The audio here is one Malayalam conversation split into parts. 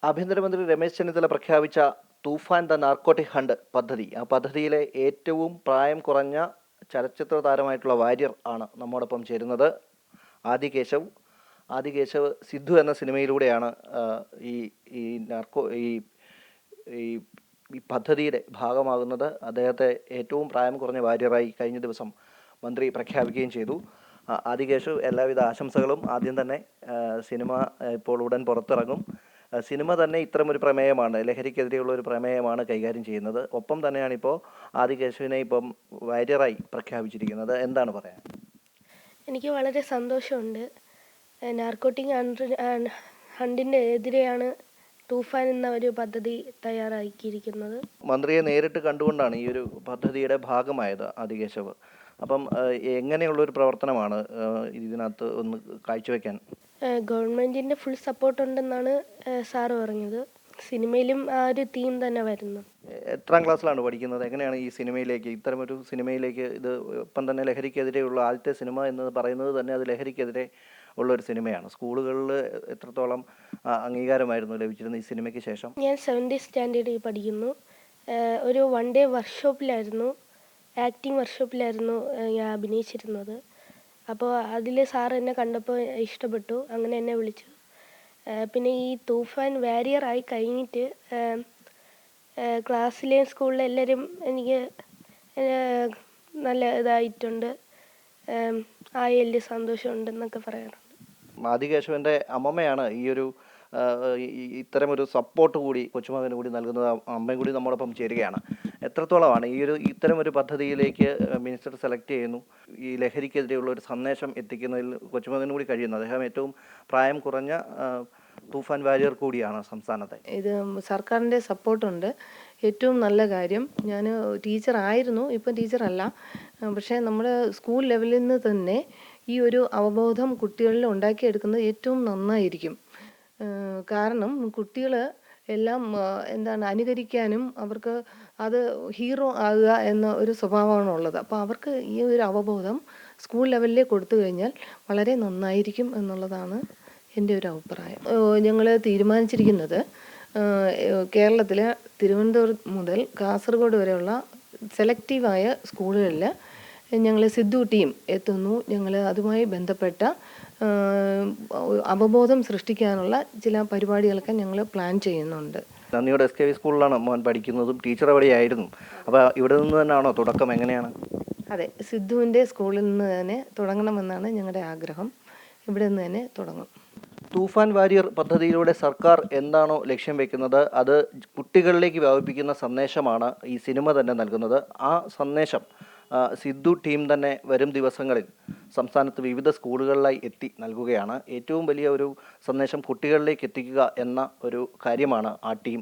ആഭ്യന്തരമന്ത്രി രമേശ് ചെന്നിത്തല പ്രഖ്യാപിച്ച തൂഫാൻ ദ നാർക്കോട്ടിക് ഹണ്ട് പദ്ധതി, ആ പദ്ധതിയിലെ ഏറ്റവും പ്രായം കുറഞ്ഞ ചലച്ചിത്ര താരമായിട്ടുള്ള വാര്യർ ആണ് നമ്മോടൊപ്പം ചേരുന്നത്. ആദി കേശവ്. സിദ്ധു എന്ന സിനിമയിലൂടെയാണ് ഈ ഈ നാർക്കോ ഈ ഈ ഈ പദ്ധതിയുടെ ഭാഗമാകുന്നത്. അദ്ദേഹത്തെ ഏറ്റവും പ്രായം കുറഞ്ഞ വാര്യറായി കഴിഞ്ഞ ദിവസം മന്ത്രി പ്രഖ്യാപിക്കുകയും ചെയ്തു. ആദി കേശവ്, എല്ലാവിധ ആശംസകളും. ആദ്യം തന്നെ സിനിമ ഇപ്പോൾ ഉടൻ പുറത്തിറങ്ങും. സിനിമ തന്നെ ഇത്തരമൊരു പ്രമേയമാണ്, ലഹരിക്കെതിരെയുള്ള ഒരു പ്രമേയമാണ് കൈകാര്യം ചെയ്യുന്നത്. ഒപ്പം തന്നെയാണ് ഇപ്പോൾ ആദി കേശവിനെ ഇപ്പം വാര്യറായി പ്രഖ്യാപിച്ചിരിക്കുന്നത്. എന്താണ് പറയാൻ? എനിക്ക് വളരെ സന്തോഷമുണ്ട്. നാർക്കോട്ടിക് ഹണ്ടിൻ്റെ എതിരെയാണ് തൂഫാൻ എന്ന ഒരു പദ്ധതി തയ്യാറാക്കിയിരിക്കുന്നത്. മന്ത്രിയെ നേരിട്ട് കണ്ടുകൊണ്ടാണ് ഈ ഒരു പദ്ധതിയുടെ ഭാഗമായത് ആദി കേശവ്. അപ്പം എങ്ങനെയുള്ളൊരു പ്രവർത്തനമാണ് ഇതിനകത്ത് ഒന്ന് കാഴ്ചവെക്കാൻ? ഗവൺമെൻറ്റിൻ്റെ ഫുൾ സപ്പോർട്ട് ഉണ്ടെന്നാണ് സാറ് പറഞ്ഞത്. സിനിമയിലും ആ ഒരു തീം തന്നെ വരുന്നു. എത്രാം ക്ലാസ്സിലാണ് പഠിക്കുന്നത്? എങ്ങനെയാണ് ഈ സിനിമയിലേക്ക്, ഇത്തരമൊരു സിനിമയിലേക്ക്? ഇത് ഇപ്പം തന്നെ ലഹരിക്കെതിരെയുള്ള ആദ്യത്തെ സിനിമ എന്ന് പറയുന്നത് തന്നെ അത് ലഹരിക്കെതിരെ ഉള്ളൊരു സിനിമയാണ്. സ്കൂളുകളിൽ എത്രത്തോളം അംഗീകാരമായിരുന്നു ലഭിച്ചിരുന്നത് ഈ സിനിമയ്ക്ക് ശേഷം? ഞാൻ 7th സ്റ്റാൻഡേർഡിൽ പഠിക്കുന്നു. ഒരു 1 day വർക്ക്ഷോപ്പിലായിരുന്നു, ആക്ടിങ് വർക്ക്ഷോപ്പിലായിരുന്നു ഞാൻ അഭിനയിച്ചിരുന്നത്. അപ്പോൾ അതിൽ സാർ എന്നെ കണ്ടപ്പോൾ ഇഷ്ടപ്പെട്ടു, അങ്ങനെ എന്നെ വിളിച്ചു. പിന്നെ ഈ തൂഫാൻ വാരിയറായി കഴിഞ്ഞിട്ട് ക്ലാസ്സിലെയും സ്കൂളിലെ എല്ലാവരും എനിക്ക് നല്ല ഇതായിട്ടുണ്ട്, ആയതിൽ സന്തോഷമുണ്ടെന്നൊക്കെ പറയാറുണ്ട്. ആദി കേശവൻ്റെ അമ്മമ്മയാണ് ഈ ഒരു ഇത്തരമൊരു സപ്പോർട്ട് കൂടി കൊച്ചുമകന് കൂടി നൽകുന്നത്. അമ്മയും കൂടി നമ്മോടൊപ്പം ചേരുകയാണ്. എത്രത്തോളമാണ് ഈ ഇത്തരമൊരു പദ്ധതിയിലേക്ക് മിനിസ്റ്റർ സെലക്ട് ചെയ്യുന്നു, ഈ ലഹരിക്കെതിരെയുള്ള ഒരു സന്ദേശം എത്തിക്കുന്നതിൽ കൊച്ചുമകന് കൂടി കഴിയുന്നു? അദ്ദേഹം ഏറ്റവും പ്രായം കുറഞ്ഞ തൂഫാൻ വാരിയർ കൂടിയാണ് സംസ്ഥാനത്തെ. ഇത് സർക്കാരിൻ്റെ സപ്പോർട്ടുണ്ട്, ഏറ്റവും നല്ല കാര്യം. ഞാൻ ടീച്ചറായിരുന്നു, ഇപ്പം ടീച്ചറല്ല. പക്ഷേ നമ്മുടെ സ്കൂൾ ലെവലിൽ നിന്ന് തന്നെ ഈ ഒരു അവബോധം കുട്ടികളിൽ ഉണ്ടാക്കിയെടുക്കുന്നത് ഏറ്റവും നന്നായിരിക്കും. കാരണം കുട്ടികൾ എല്ലാം അനുകരിക്കാനും അവർക്ക് അത് ഹീറോ ആകുക എന്ന ഒരു സ്വഭാവമാണ് ഉള്ളത്. അപ്പോൾ അവർക്ക് ഈ ഒരു അവബോധം സ്കൂൾ ലെവലിൽ കൊടുത്തു കഴിഞ്ഞാൽ വളരെ നന്നായിരിക്കും എന്നുള്ളതാണ് എൻ്റെ ഒരു അഭിപ്രായം. ഞങ്ങൾ തീരുമാനിച്ചിരിക്കുന്നത് കേരളത്തിൽ തിരുവനന്തപുരം മുതൽ കാസർഗോഡ് വരെയുള്ള സെലക്റ്റീവായ സ്കൂളുകളിൽ ഞങ്ങൾ സിദ്ധു ടീം എത്തുന്നു. ഞങ്ങൾ അതുമായി ബന്ധപ്പെട്ട അവബോധം സൃഷ്ടിക്കാനുള്ള ചില പരിപാടികളൊക്കെ ഞങ്ങൾ പ്ലാൻ ചെയ്യുന്നുണ്ട്. നന്ദിയോടെ SKV സ്കൂളിലാണ് മോൻ പഠിക്കുന്നതും ടീച്ചർ അവിടെയായിരുന്നു. അപ്പോൾ ഇവിടെ നിന്ന് തന്നെയാണോ തുടക്കം? എങ്ങനെയാണ്? അതെ, സിദ്ധുവിൻ്റെ സ്കൂളിൽ നിന്ന് തന്നെ തുടങ്ങണമെന്നാണ് ഞങ്ങളുടെ ആഗ്രഹം. ഇവിടെ നിന്ന് തന്നെ തുടങ്ങും. തൂഫാൻ വാരിയർ പദ്ധതിയിലൂടെ സർക്കാർ എന്താണോ ലക്ഷ്യം വെക്കുന്നത് അത് കുട്ടികളിലേക്ക് വ്യാപിപ്പിക്കുന്ന സന്ദേശമാണ് ഈ സിനിമ തന്നെ നൽകുന്നത്. ആ സന്ദേശം സിദ്ധു ടീം തന്നെ വരും ദിവസങ്ങളിൽ സംസ്ഥാനത്ത് വിവിധ സ്കൂളുകളിലായി എത്തി നൽകുകയാണ്. ഏറ്റവും വലിയ ഒരു സന്ദേശം കുട്ടികളിലേക്ക് എത്തിക്കുക എന്ന ഒരു കാര്യമാണ് ആ ടീം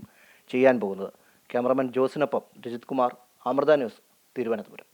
ചെയ്യാൻ പോകുന്നത്. ക്യാമറമാൻ ജോസിനൊപ്പം രജിത് കുമാർ, അമൃത ന്യൂസ്, തിരുവനന്തപുരം.